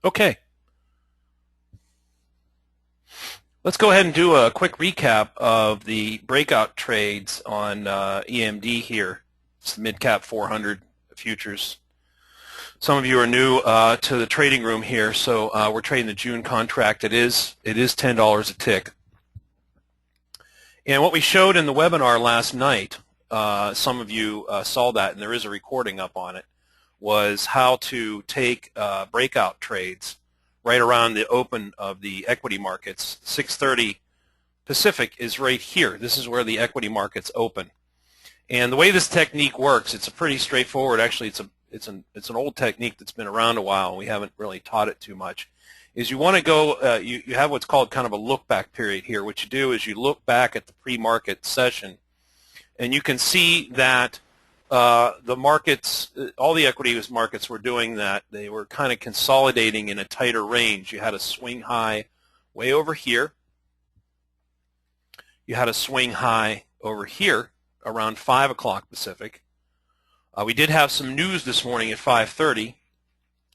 Okay, let's go ahead and do a quick recap of the breakout trades on EMD here. It's the mid-cap 400 futures. Some of you are new to the trading room here, so we're trading the June contract. It is $10 a tick. And what we showed in the webinar last night, some of you saw that, and there is a recording up on it, was how to take breakout trades right around the open of the equity markets. 6:30 Pacific is right here. This is where the equity markets open. And the way this technique works, it's a pretty straightforward. Actually, it's an old technique that's been around a while, and we haven't really taught it too much. Is you want to go, you have what's called kind of a look back period here. What you do is you look back at the pre-market session, and you can see that the markets, all the equity markets were doing that. They were kind of consolidating in a tighter range. You had a swing high way over here. You had a swing high over here around 5 o'clock Pacific. We did have some news this morning at 5:30,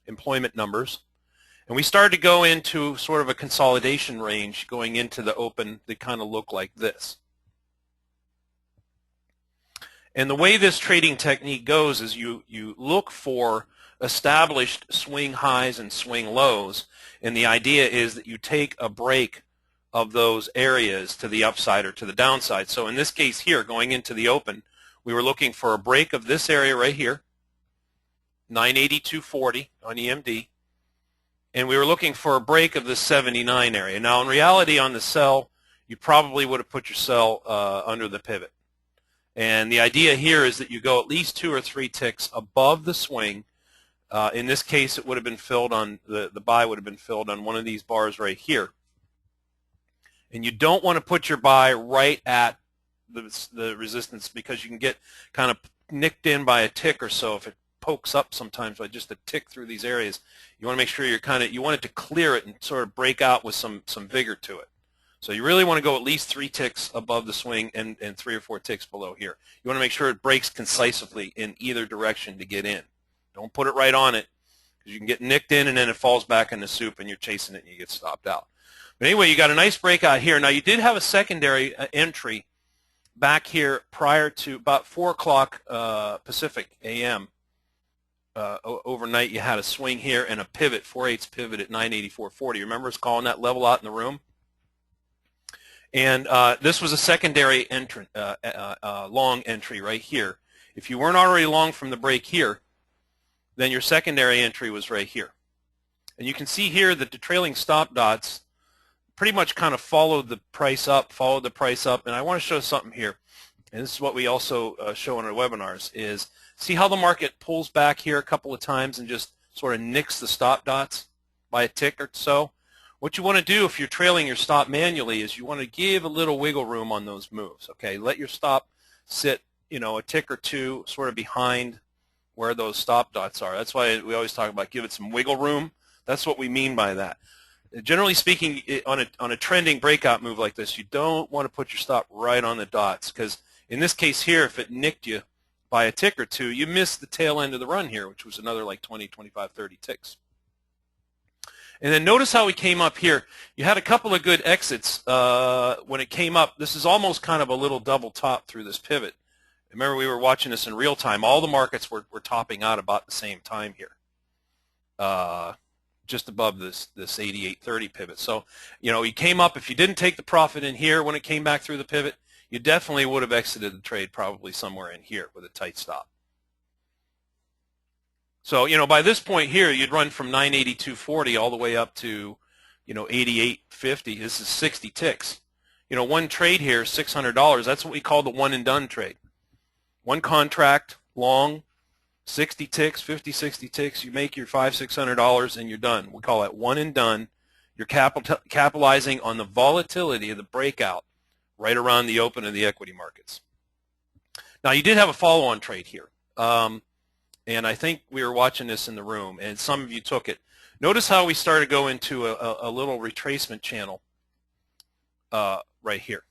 employment numbers. And we started to go into sort of a consolidation range going into the open that kind of looked like this. And the way this trading technique goes is you look for established swing highs and swing lows, and the idea is that you take a break of those areas to the upside or to the downside. So in this case here, going into the open, we were looking for a break of this area right here, 982.40 on EMD, and we were looking for a break of this 79 area. Now in reality on the sell, you probably would have put your sell under the pivot. And the idea here is that you go at least 2 or 3 ticks above the swing. In this case, it would have been filled on, the buy would have been filled on one of these bars right here. And you don't want to put your buy right at the resistance, because you can get kind of nicked in by a tick or so if it pokes up sometimes by just a tick through these areas. You want to make sure you want it to clear it and sort of break out with some vigor to it. So you really want to go at least 3 ticks above the swing and 3 or 4 ticks below here. You want to make sure it breaks concisely in either direction to get in. Don't put it right on it, because you can get nicked in and then it falls back in the soup and you're chasing it and you get stopped out. But anyway, you got a nice breakout here. Now you did have a secondary entry back here prior to about 4 o'clock Pacific AM. Overnight you had a swing here and a pivot, 4/8 pivot at 984.40. Remember us calling that level out in the room? And this was a secondary long entry right here. If you weren't already long from the break here, then your secondary entry was right here. And you can see here that the trailing stop dots pretty much kind of followed the price up. And I want to show something here. And this is what we also show in our webinars, is see how the market pulls back here a couple of times and just sort of nicks the stop dots by a tick or so? What you want to do if you're trailing your stop manually is you want to give a little wiggle room on those moves. Okay, let your stop sit, a tick or two sort of behind where those stop dots are. That's why we always talk about give it some wiggle room. That's what we mean by that. Generally speaking, on a trending breakout move like this, you don't want to put your stop right on the dots, because in this case here, if it nicked you by a tick or two, you missed the tail end of the run here, which was another like 20, 25, 30 ticks. And then notice how we came up here. You had a couple of good exits when it came up. This is almost kind of a little double top through this pivot. Remember, we were watching this in real time. All the markets were topping out about the same time here, just above this 88.30 pivot. So, you came up. If you didn't take the profit in here when it came back through the pivot, you definitely would have exited the trade probably somewhere in here with a tight stop. So, by this point here, you'd run from 982.40 all the way up to, 88.50. This is 60 ticks. One trade here is $600. That's what we call the one and done trade. One contract, long, 60 ticks, 50, 60 ticks. You make your $500, $600 and you're done. We call that one and done. You're capitalizing on the volatility of the breakout right around the open of the equity markets. Now, you did have a follow-on trade here. And I think we were watching this in the room, and some of you took it. Notice how we started to go into a little retracement channel right here.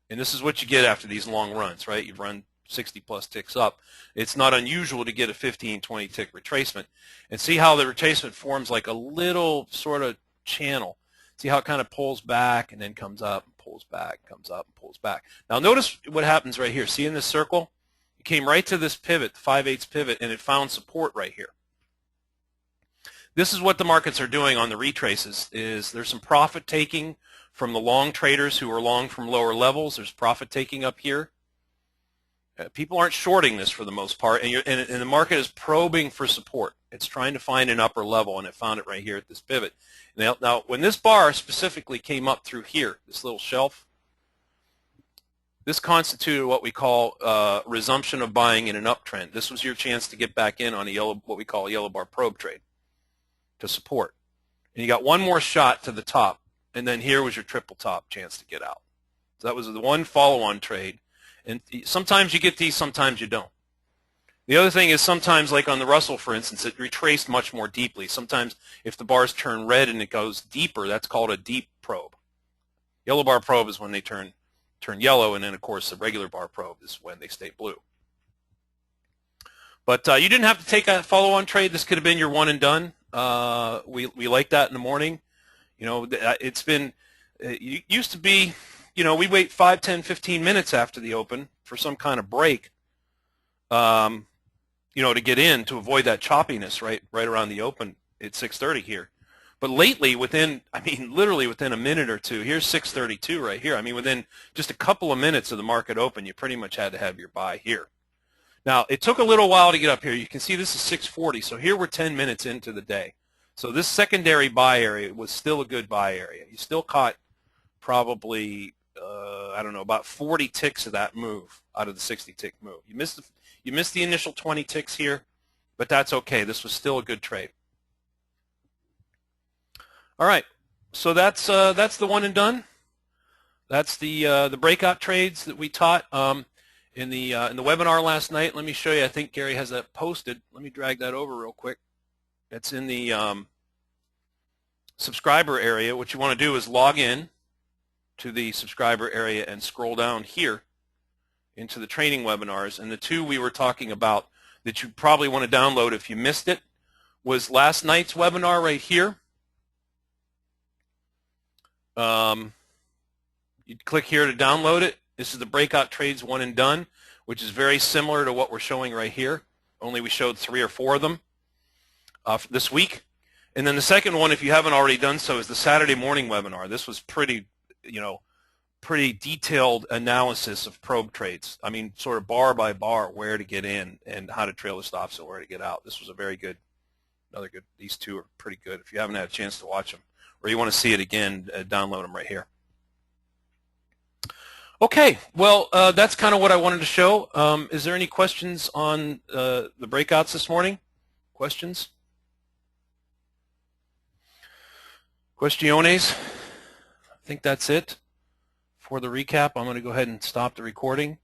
And this is what you get after these long runs, right? You run 60 plus ticks up, it's not unusual to get a 15, 20 tick retracement. And see how the retracement forms like a little sort of channel. See how it kind of pulls back and then comes up, and pulls back, comes up, and pulls back. Now notice what happens right here. See in this circle? It came right to this pivot, the 5/8 pivot, and it found support right here. This is what the markets are doing on the retraces, is there's some profit taking from the long traders who are long from lower levels. There's profit taking up here. People aren't shorting this for the most part, and the market is probing for support. It's trying to find an upper level, and it found it right here at this pivot. Now when this bar specifically came up through here, this little shelf, this constituted what we call resumption of buying in an uptrend. This was your chance to get back in on a what we call a yellow bar probe trade to support. And you got one more shot to the top, and then here was your triple top chance to get out. So that was the one follow-on trade. And sometimes you get these, sometimes you don't. The other thing is sometimes, like on the Russell, for instance, it retraced much more deeply. Sometimes if the bars turn red and it goes deeper, that's called a deep probe. Yellow bar probe is when they turn yellow, and then, of course, the regular bar probe is when they stay blue. But you didn't have to take a follow-on trade. This could have been your one and done. We like that in the morning. You know, it's been, it used to be, you know, we wait 5, 10, 15 minutes after the open for some kind of break, you know, to get in, to avoid that choppiness right around the open at 6:30 here. But lately, literally within a minute or two, here's 6:32 right here. I mean, within just a couple of minutes of the market open, you pretty much had to have your buy here. Now, it took a little while to get up here. You can see this is 6:40, so here we're 10 minutes into the day. So this secondary buy area was still a good buy area. You still caught probably, I don't know, about 40 ticks of that move out of the 60-tick move. You missed the initial 20 ticks here, but that's okay. This was still a good trade. All right, so that's the one and done. That's the breakout trades that we taught in the webinar last night. Let me show you. I think Gary has that posted. Let me drag that over real quick. It's in the subscriber area. What you want to do is log in to the subscriber area and scroll down here into the training webinars. And the two we were talking about that you probably want to download if you missed it was last night's webinar right here. You'd click here to download it. This is the breakout trades one and done, which is very similar to what we're showing right here, only we showed 3 or 4 of them this week. And then the second one, if you haven't already done so, is the Saturday morning webinar. This was pretty detailed analysis of probe trades. I mean, sort of bar by bar, where to get in and how to trail the stops and where to get out. This was a very good, these two are pretty good. If you haven't had a chance to watch them, or you want to see it again, download them right here. Okay, well, that's kind of what I wanted to show. Is there any questions on the breakouts this morning? Questions? Questiones? I think that's it for the recap. I'm going to go ahead and stop the recording.